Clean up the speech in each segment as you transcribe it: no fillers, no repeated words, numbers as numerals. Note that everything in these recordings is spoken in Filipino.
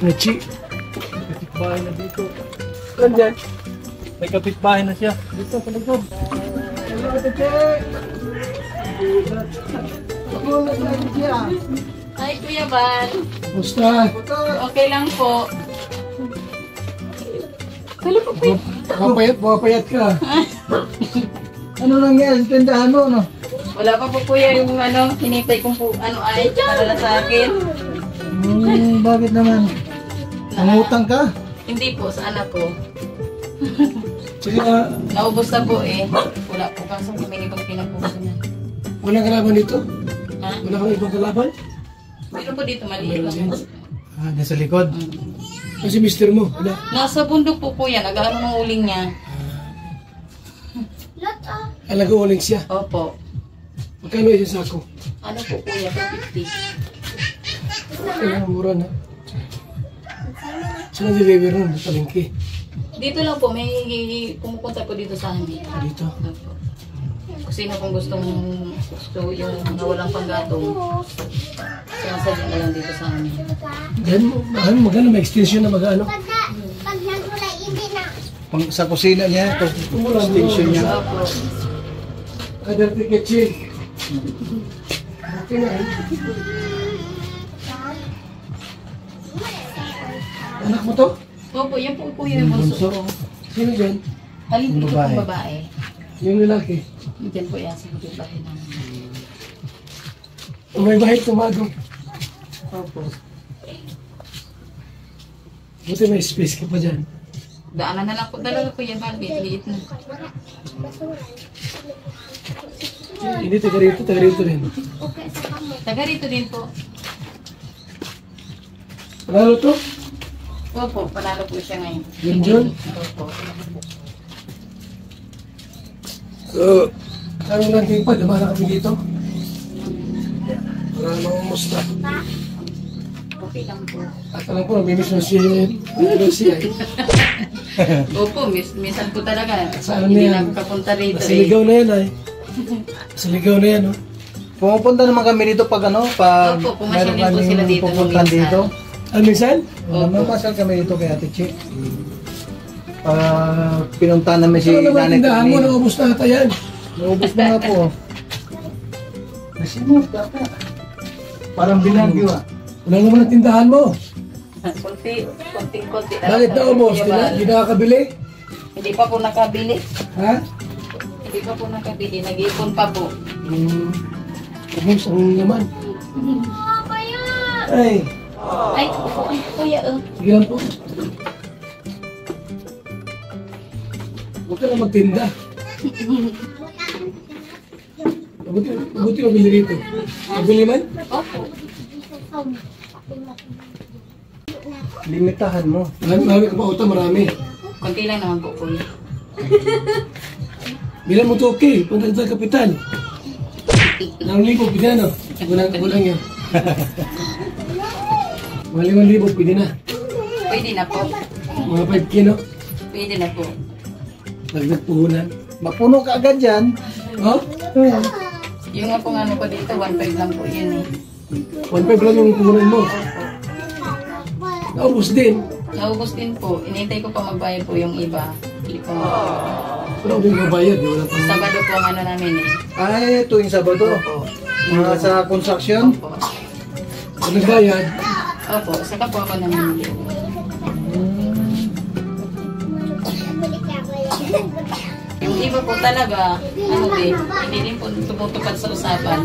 Nachi. May kapitbahay na dito. Saan dyan? May kapitbahay na siya. Dito, sa likod. Hello, Nachi! Hi, Kuya Van. Kumusta? Okay lang po. Hello po, Kuya. Mapayat ka. Ano nangyari sa tindahan mo, no? Wala pa po, Kuya, yung hinintay kong po, ay, para sa akin. Bakit naman? Nangutang ka? Hindi po, sa anak ko. Sige, Naubos na po eh. Wala po kasi kami ibang pinapuso niya. walang kalaban dito? Ha? Wala kang ibang kalaban? Meron po dito, maliit lang. Nasa likod? Kasi mister mo, wala. Nasa bundok po, Kuya. Nag-aaral ng uling niya. Alaga uling siya. Opo. Magkano yung sako? Ano po, Kuya? 50. Kailangan mura na. Saan deliver nun? Palengke. Dito lang po, may pumupunta po dito sa amin. Dito. Opo. Kung sino pong gusto yung walang panggatong, sinasadya na lang dito sa amin. Magano may extension na magano? Pag nagulay, hindi na. Sa kusina niya, ito, extension niya. Opo. Dirty kitchen. Okay na eh. Anak mo to? Opo, yan po po yung bunso ko. Sino dyan? Alin dito Babae. pong babae. Yung lalaki. Diyan po yan sa bahay namin. May bahit tumago. Opo. Buti may space ka pa dyan. Daanan na lang po talaga po yan, Barbie. Liit na. Hindi, taga rito rin. Taga rito din po. Panalo to? Opo, panalo po siya ngayon. Yun dyan? Opo. Sabi lang kayo pa, dumana kami dito. Wala namang musta. Okay lang po. At alam ko, namimiss mo si Lucy ay. Opo, minsan po talaga. Saan Hindi na yan? na kapunta rito Sa ligaw na yan ay. Sa ligaw na yan, oh. Pumupunta naman kami dito pag Opo, pumasyal din po sila dito pupunta minsan. dito. Minsan? Mamasal kami dito kay Ate Chi. Pinunta namin si Ano naman Nanay tindahan mo, Tony. naubos na ata yan. Naubos na nga po. Nasimot ata. Parang binagyo ah. Wala naman ang tindahan mo. Konting-konti. Bakit naubos? Hindi nakakabili? Hindi pa po nakabili. Ha? Hindi pa po nakabili. Nag-iipon pa po. Ubos ang naman. Ay, Ay, kuya, sige lang po. Huwag ka na magtinda. Buti mabili rito. Mabili man? Opo. Limitahan mo. Marami ka pa uta, marami. Konti lang naman po, kuya. Bilang mo to okay, punta sa kapitan. Nang libo, pwede na, no? Kulang yan. Mga 5,000, pwede na. Pwede na po. Mga 5 kilo. Pwede na po. Dagdag puhunan. Mapuno ka agad yan. Oh? Yung nga po ano ko dito, 1.5 lang po yun eh. 1,500 lang yung puhunan mo. Naubos din. Naubos din po. Inintay ko pa magbayad po yung iba. Hindi po. Wala ko yung mabayad. Wala pa. Sabado po ang ano namin eh. Ay, tuwing Sabado. Mga sa construction. Opo. Kung nagbayad, Opo, saka po ako namimili. Yung iba po talaga, ano din, hindi din po tumutupad sa usapan.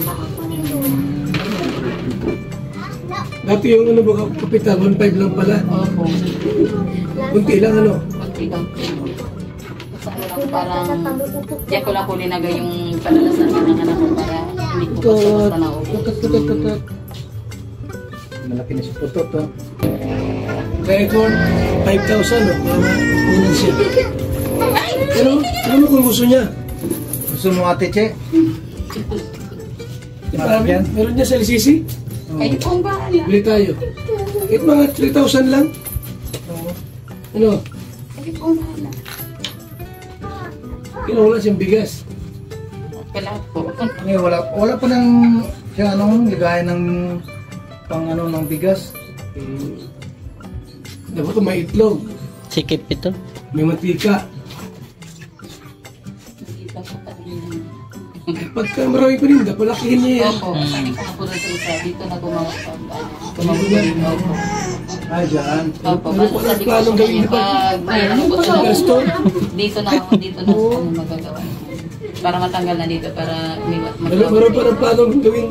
dati yung ano ba, kapital, 1,500 lang pala. Opo. Kunti lang ano. Kunti lang po. Sa ano lang, parang, diyan ko lang po linagay yung palalasan ng anak ko para hindi ko po sa basta naupo. Tutot. Malaki na si Putot, oh. Record, 5,000, no? Para puhunan siya. Ano kung gusto niya? Gusto mo Ate Che? Marami, meron niya sa LCC. Kayo po ang bahala. Bili tayo. Kahit mga 3,000 lang. Ano? Kayo po ang bahala. Kinuha siyang bigas. Wala po. Ngayon, wala pa nang siya ligayan ng pang ano ng bigas. Dapat ito may itlog, Sikip ito. may mantika. Nakita ko pa rin. Pagka marami pa rin, palakihin niya yan. Opo, sabi ko na po sa isa, dito na gumawa pa. Dito na? Opo. Ah, dyan. Opo, Ano pa ang planong gawin niyo? pag may ano po siya, Gasto? dito na ano magagawa. Para matanggal na dito, para Meron pa ng planong gawin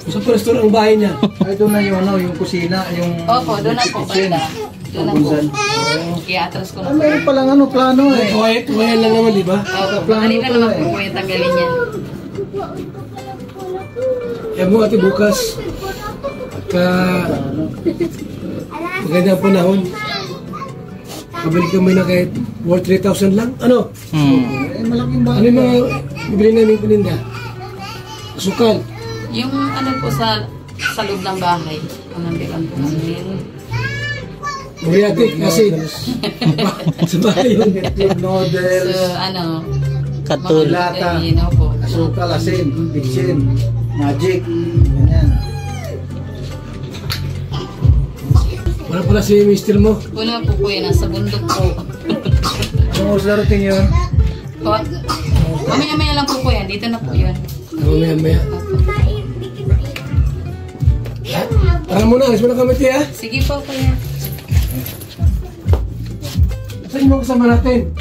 sa pwesto ng bahay niya. Ay, doon na yung, ano, yung kusina, yung... Opo, doon na po banda. Doon na po. Bunsan. I-atras ko na Ah, po. meron palang ano, plano eh. Kuhayan lang naman, di ba? Opo, madali na naman po yung tanggalin yan. Kaya mo ate bukas. Pagka magandang panahon, kabalik kami na kahit worth 3,000 lang. Ano? Eh, malaking Ano bahay. yung mga bibili namin paninda? Sukal. Yung ano po sa loob ng bahay, kung nandiyan po namin. Muriatic kasi sa bahay yun. Itlog, So, noodles, ano, Katul. lata, yun po. asukal, asin, bitsin, magic, ganyan. Wala pala si mister mo. Wala po po yan, nasa bundok po. Anong oras darating yun? Po, mamaya-maya lang po po yan, dito na po yun. Mamaya-maya. Tara muna, alis mo na kami tiya. Sige po po yan. Saan mo kasama natin?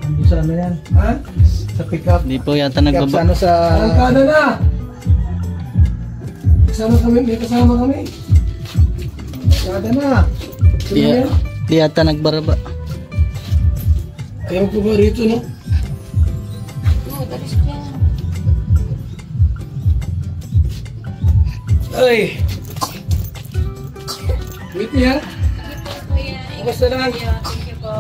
Ano sa ano yan? Ha? Sa pick-up. Hindi po yata Pick-up sa nagbaba. ano sa... Arangkada na! Kasama kami, may kasama kami. Kada na. Sino yan? Di yata nagbaraba. Ayaw ko ba rito, no? Oo, dalis yan. Ay! Wait niya. Basta lang. Thank you po.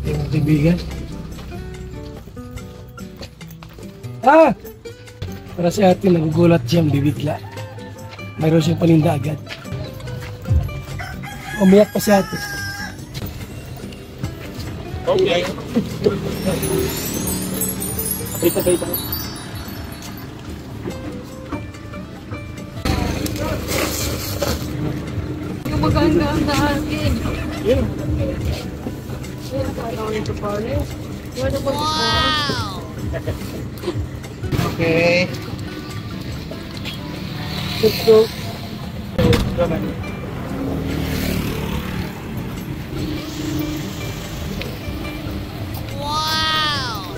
Yung kaibigan. Ah! Para si ate nagugulat siyang bibigla. Mayroon siyang paninda agad. Umiyak pa si ate. Okay. Sabay-sabay tayo. Okay. Let's go. Wow!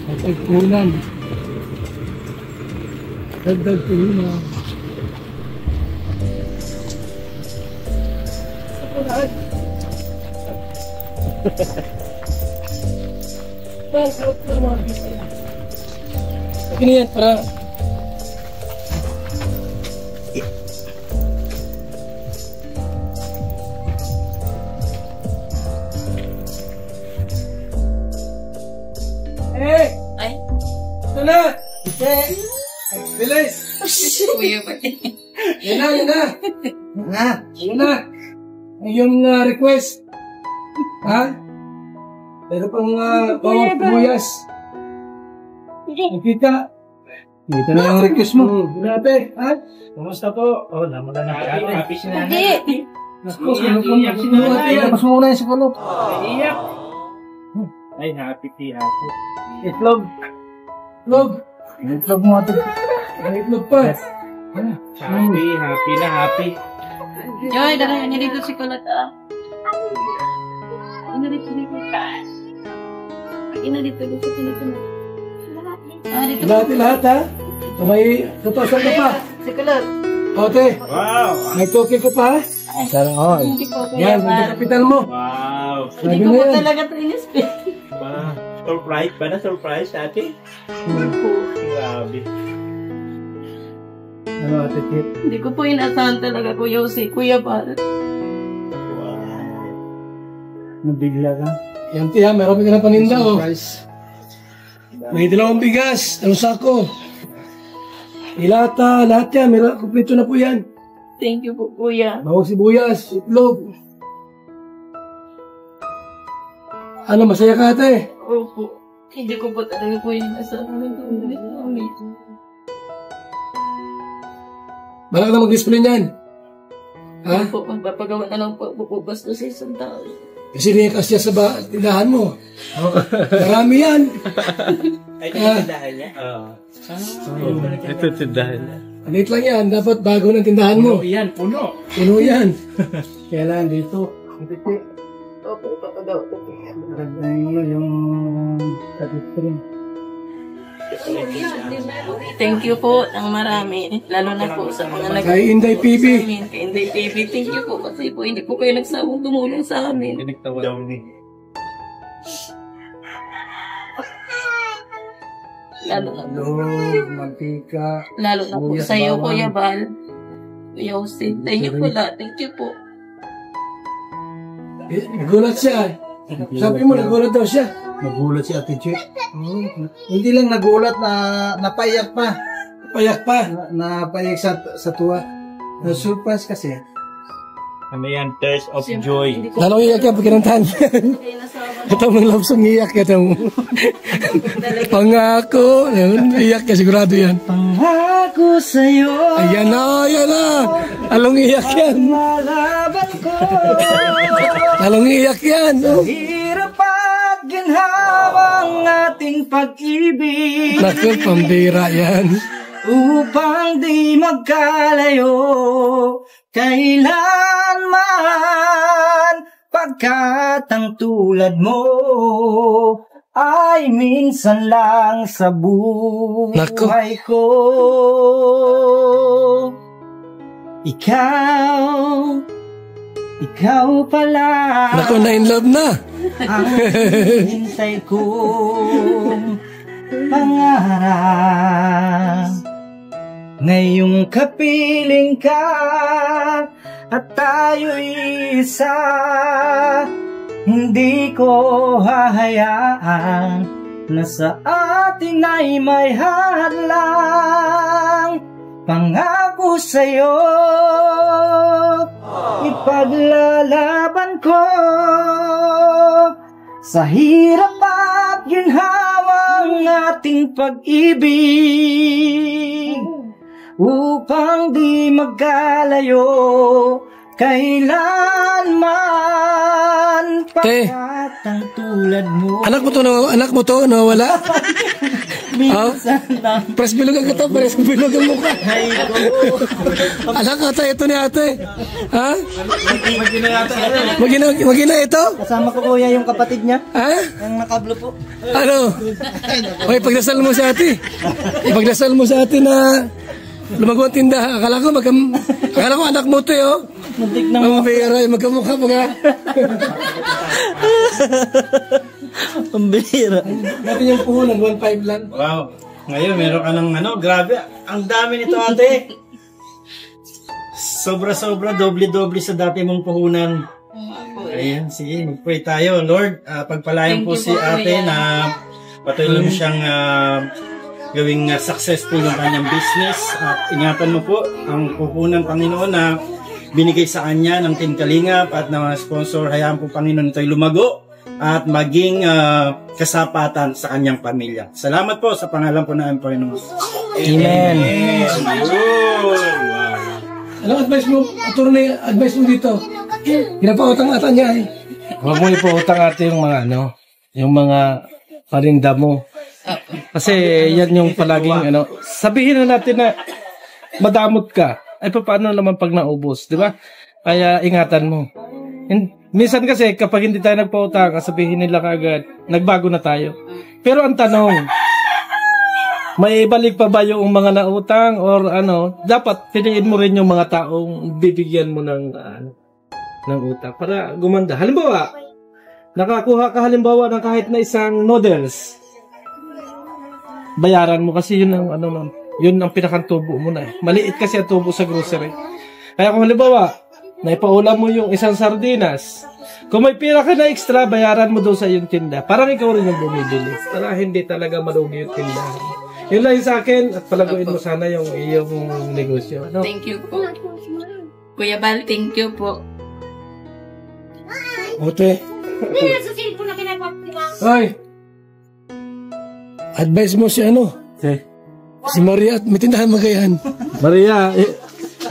Nagtagpunan. Dagdag punan. Ano yan? Para... Eh! Ay, Ito na! Eh! Bilis! kuya pa. Yan na, yan na! Nga. Yan na! Yung request. Ha? Pero pang bawang buyas. Nakita. Dito na yung request mo. Grabe, ha? Kumusta po? Oh, naman na happy si nanay. Hindi. Naku, iyak si nanay. Mas muna yung sa kulot. Iyak. Ay, happy si happy. Itlog. Itlog. Itlog mo ito. Ang itlog pa. Happy, happy na happy. Joy, dala niya dito si Kulot ah. Ina dito dito. Ina dito dito dito. Ah, dito. Lahat ha? So may tutosan ka pa. Si Kulot. Ote, Wow! may token ka pa ha? Sarang all. Hindi po kuya. Yan, may kapital mo. Wow! Sabi Hindi ko na po yan. talaga ito in-spell. Ba, surprise ba na surprise ate? Grabe. Ano ate Kit? Hindi ko po inasahan talaga Kuya Jose. Kuya pa. Nabigla ka? Yan tiya, meron ka na paninda oh. Surprise. May 2 bigas, 1 sako. Ilata, lahat yan, meron, kumpleto na po yan. Thank you po Kuya. Bawang sibuyas, itlog. Ano, masaya ka ate? Opo. Hindi ko po talaga po inasahan. Bala ka na mag-discipline yan. Ha? Po, magpapagawa na lang po bubas doon sa isang tao. Kasi niya siya sa tindahan mo. Marami yan. Ito tindahan niya. Alit lang yan. Dapat bago ng tindahan mo. Puno. Puno yan. Kailangan dito. Opo, papagawa po. Yung katitrin. Thank you po ng marami. Lalo na po sa mga Kay Inday PB. Kay Inday PB. Thank you po kasi po hindi po kayo nagsawang tumulong sa amin. Lalo na po. Mantika. Lalo na po sa iyo, Kuya Bal. Kuya Jose. Thank you po lahat. Thank you po. Nagulat siya. Sabi mo, nagulat daw siya. Nagulat si Ate Che. Hindi lang nagulat na napayak pa. Payak pa. Napayak sa tuwa. Na-surprise kasi. Ano yan? Tears of joy. Lalong iyak yan pag kinantahan yan. Ito mong lapsong iyak ito mo. Pangako. Iyak ka sigurado yan. Pangako sa'yo. Ayan na, ayan na. Lalong iyak yan. Malaban ko. Lalong iyak yan. Hirap at ginhawang ating pag-ibig. Naku, pambira yan. Upang di magkalayo kailanman, pagkat ang tulad mo ay minsan lang sa buhay ko. Ikaw pala Naku, na in love na. ang hintay kong pangarap. Ngayong kapiling ka at tayo'y isa, hindi ko hahayaan na sa atin ay may hadlang. Pangako sa'yo, ipaglalaban ko sa hirap at ginhawang ating pag-ibig. Upang di magkalayo kailanman, pagkat ang tulad mo. Anak mo to, nawala? Press bilog ang kata, press bilog ang mukha. Anak ata, ito ni ate. Ha? Magina ito? Kasama ko kuya yung kapatid niya. Ha? Ang nakablo po. Ano? Okay, pagdasal mo sa ate. Ipagdasal mo sa ate na lumago ang tindahan. Akala ko anak mo to, oh. Muntik na Ang pera, magkamukha pa nga. Ang bihira. Dati yung puhunan, 1.5 lang. Wow. Ngayon, meron ka ng grabe. Ang dami nito, ate. Sobra-sobra, doble-doble sa dati mong puhunan. Ayan, sige, mag-pray tayo. Lord, pagpalayan po si ate na patuloy mo siyang gawing successful ng kanyang business. At ingatan mo po ang puhunan, Panginoon, na binigay sa kanya ng Team Kalingap at ng sponsor. Hayaan po, Panginoon, ito'y lumago at maging kasapatan sa kanyang pamilya. Salamat po sa pangalan po ng Panginoon. Amen. Anong advice mo, attorney, advice mo dito? Pinapautang ata niya eh. Huwag mo ipautang ate yung mga parinda mo. Kasi yan yung palaging sabihin na natin na madamot ka. Ay paano naman pag naubos, di ba? Kaya ingatan mo. Minsan kasi kapag hindi tayo nagpautang, sabihin nila kaagad, nagbago na tayo. Pero ang tanong, may ibalik pa ba yung mga nautang or dapat piliin mo rin yung mga taong bibigyan mo ng utang para gumanda. Halimbawa, nakakuha ka halimbawa ng kahit na isang noodles. Bayaran mo kasi yun ang yun ang pinakatubo mo na. Maliit kasi ang tubo sa grocery. Kaya kung halimbawa, naipaulam mo yung isang sardinas, kung may pira ka na extra, bayaran mo doon sa yung tinda. Parang ikaw rin yung bumibili. Para hindi talaga malugi yung tinda. Yun lang sa akin at palaguin mo sana yung iyong negosyo. Thank you po. Kuya Bal, thank you po. Ote. Hindi na sa cellphone na kinapagpila. Hoy! Advice mo si Si Maria at may tindahan Magayan. Maria,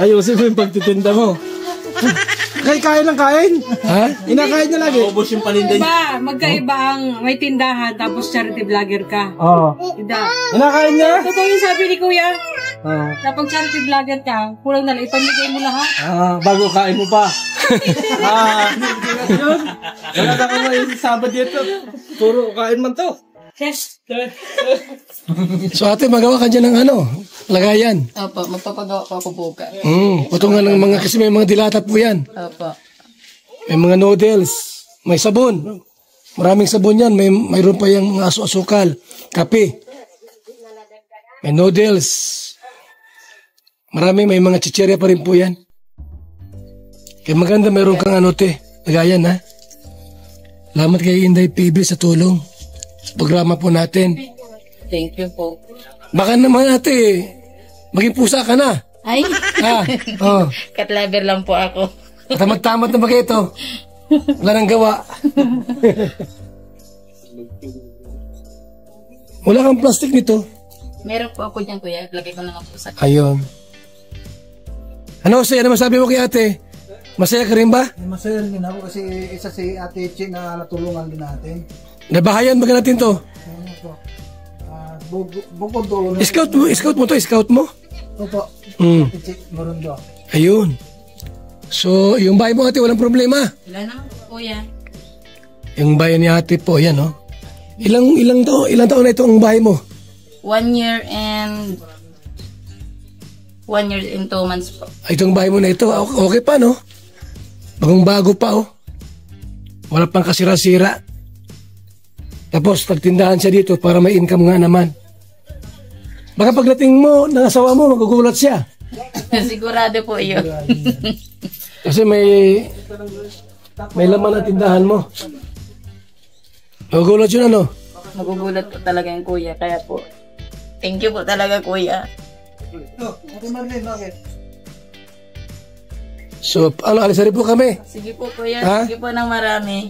Ayusin mo yung pagtitinda mo. Kain ng kain. Ha? Inakain na lagi. Ubos yung paninda niya. Magkaiba ang may tindahan tapos charity vlogger ka. Oo. Tinda. Inakain niya? Totoo yung sabi ni Kuya. Oo. Kapag charity vlogger ka, kulang na lang, ipamigay mo lahat. Bago kain mo pa. Yun. Wala na ko ngayon sa Sabado dito. Puro kain man to. Yes. So ate, magawa ka dyan ng ano, lagayan. Opo, magpapagawa po ako bukas. Putungan ng mga, kasi may mga dilata po yan. Opo. May mga noodles, may sabon. Maraming sabon yan, mayroon pa yung aso-asukal, kape. May noodles. May mga chicherya pa rin po yan. Kaya maganda mayroon kang ano te, lagayan ha. Salamat kay Inday PB sa tulong. Programa po natin. Thank you po. Baka naman ate, maging pusa ka na. Ay, katlaber lang po ako. Tamad-tamad na ba kayo ito? Wala nang gawa. Wala kang plastic nito. Meron po ako dyan, Kuya. Lagay ko na nga po sa... Ayun. Ano masaya na masabi mo kay ate? Masaya ka rin ba? Masaya rin ako kasi isa si Ate Chi na natulungan din natin. Nabahayan ba natin to? Ano po? Bukod doon. Scout mo? Opo. Ate Chi Morundo. Ayun. So, yung bahay mo ate, walang problema. Wala naman po, Kuya. Yung bahay ni ate po, yan oh. Ilang taon na ito ang bahay mo? 1 year and 2 months po. Itong bahay mo na ito, okay pa no? Bagong bago pa oh. Wala pang kasira-sira. Tapos pagtindahan siya dito para may income nga naman. Baka pagdating mo ng asawa mo, magugulat siya. Sigurado po yun. Kasi may laman ang tindahan mo. Magugulat yun ano? Magugulat po talaga yung Kuya. Kaya po, thank you po talaga, Kuya. Ate Marlene, bakit? So, alisari po kami. Sige po, Kuya. Ha? Sige po ng marami.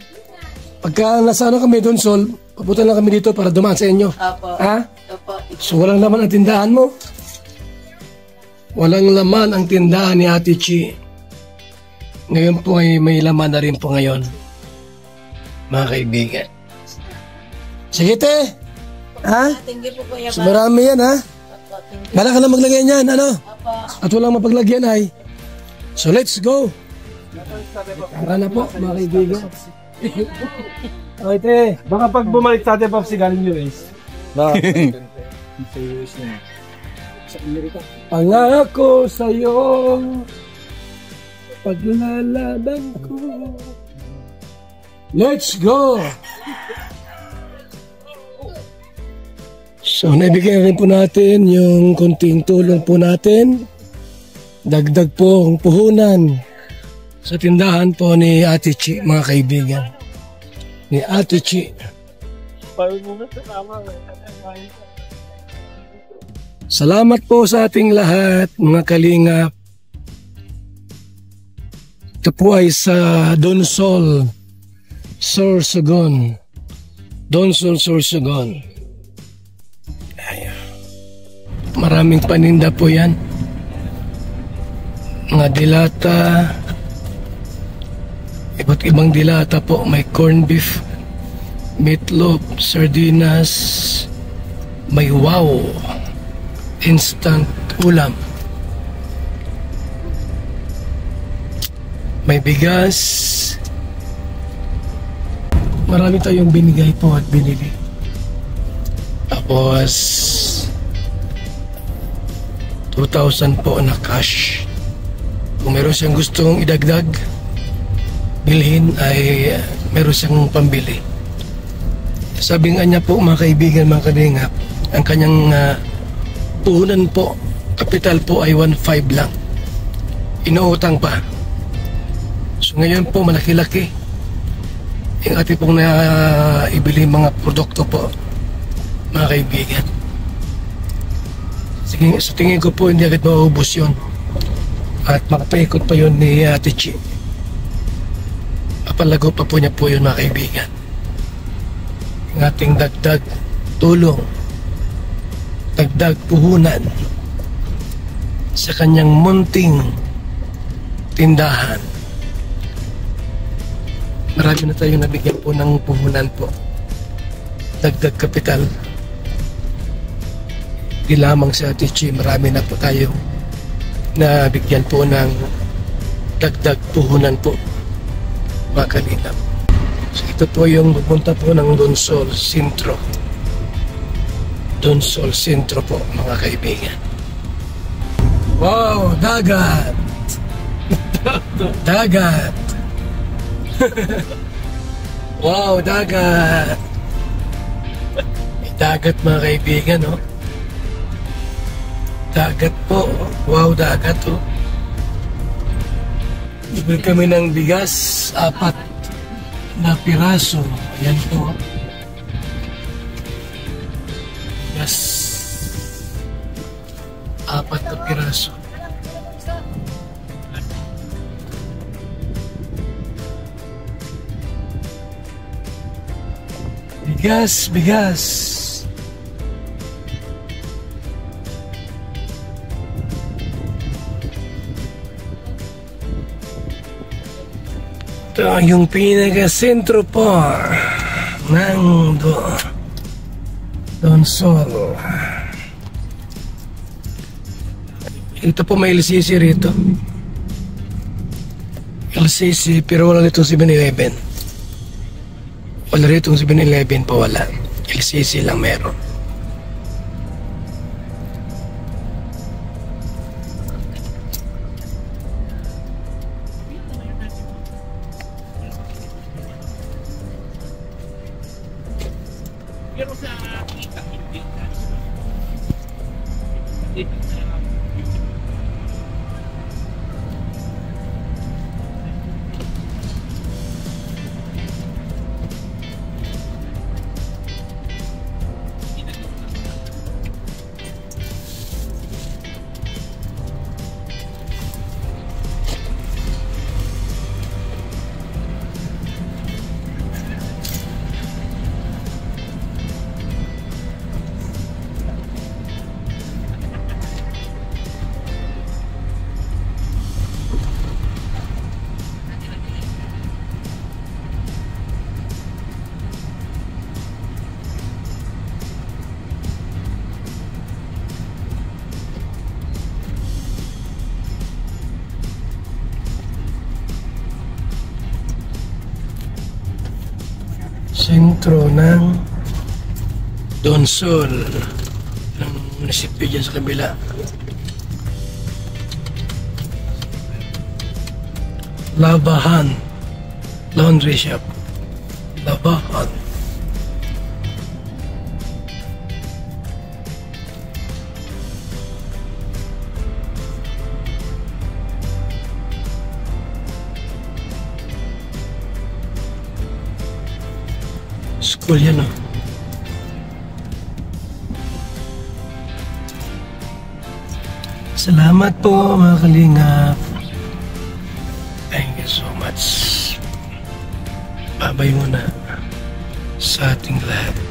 Pagka nasa kami doon, Sol, papunta lang kami dito para dumaan sa inyo. Opo. Ha? Opo. So, walang laman ang tindahan mo? Walang laman ang tindahan ni Ate Chi. Ngayon po ay may laman na rin po ngayon. Mga kaibigan. Sige, te. Ha? Thank you po, Kuya. So, marami yan, ha? Opo, thank you. Bala ka na maglagay niyan, ano? Opo. At walang mapaglagyan ay. So, let's go. Tara na po, mga kaibigan. Okay, te. Baka pag bumalik sa atin pa si galing US. Pangako sa'yo, paglalaban ko. Let's go! So, naibigyan rin po natin yung konting tulong po natin. Dagdag po ang puhunan sa tindahan po ni Ate Chi, mga kaibigan. Ni Ate Chi. Salamat po sa ating lahat, mga kalingap. Ito po ay sa Donsol, Sorsogon. Donsol, Sorsogon. Ayan. Maraming paninda po yan. Mga dilata, iba't ibang dilata po. May corned beef, meatloaf, sardinas, may wow, instant ulam, may bigas. Marami tayong binigay po at binili. Tapos 2,000 po na cash. Kung meron siyang gustong idagdag, bilhin, ay meron siyang pambili. Sabi nga niya po, mga kaibigan, mga kalingap, ang kanyang puhunan po, kapital po ay 1.5 lang. Inuutang pa. So ngayon po, malaki-laki yung ating pong ibili mga produkto po, mga kaibigan. Sige, sa tingin ko po, hindi agad mauubos yun. At makapaikot pa yun ni Ate Chi. Papalago pa po niya po yun, mga kaibigan. Ang ating dagdag tulong, dagdag puhunan sa kanyang munting tindahan. Marami na tayong nabigyan po ng puhunan po. Dagdag kapital. Di lamang sa Ate Chi, marami na po tayo nabigyan po ng dagdag puhunan po, mga kalingap. So ito po yung pupunta po ng Donsol Sentro. Donsol Sentro po, mga kaibigan. Wow, dagat! Dagat! Wow, dagat! May dagat, mga kaibigan, no? Dagat po. Wow, dagat, oh. Bibili kami ng bigas, 4 na piraso. Ayan po. Bigas, 4 na piraso. Bigas, bigas. Ito yung pinaka-sentro po ng Donsol. Ito po may LCC rito. LCC pero wala rito 7-Eleven. Wala rito 7-Eleven po, wala. LCC lang meron. Sentro ng Donsol ng munisipyo dyan sa kabila. Labahan Laundry Shop. Labahan. School yan, oh. Salamat po, mga kalingap. Thank you so much. Babay muna sa ating lahat.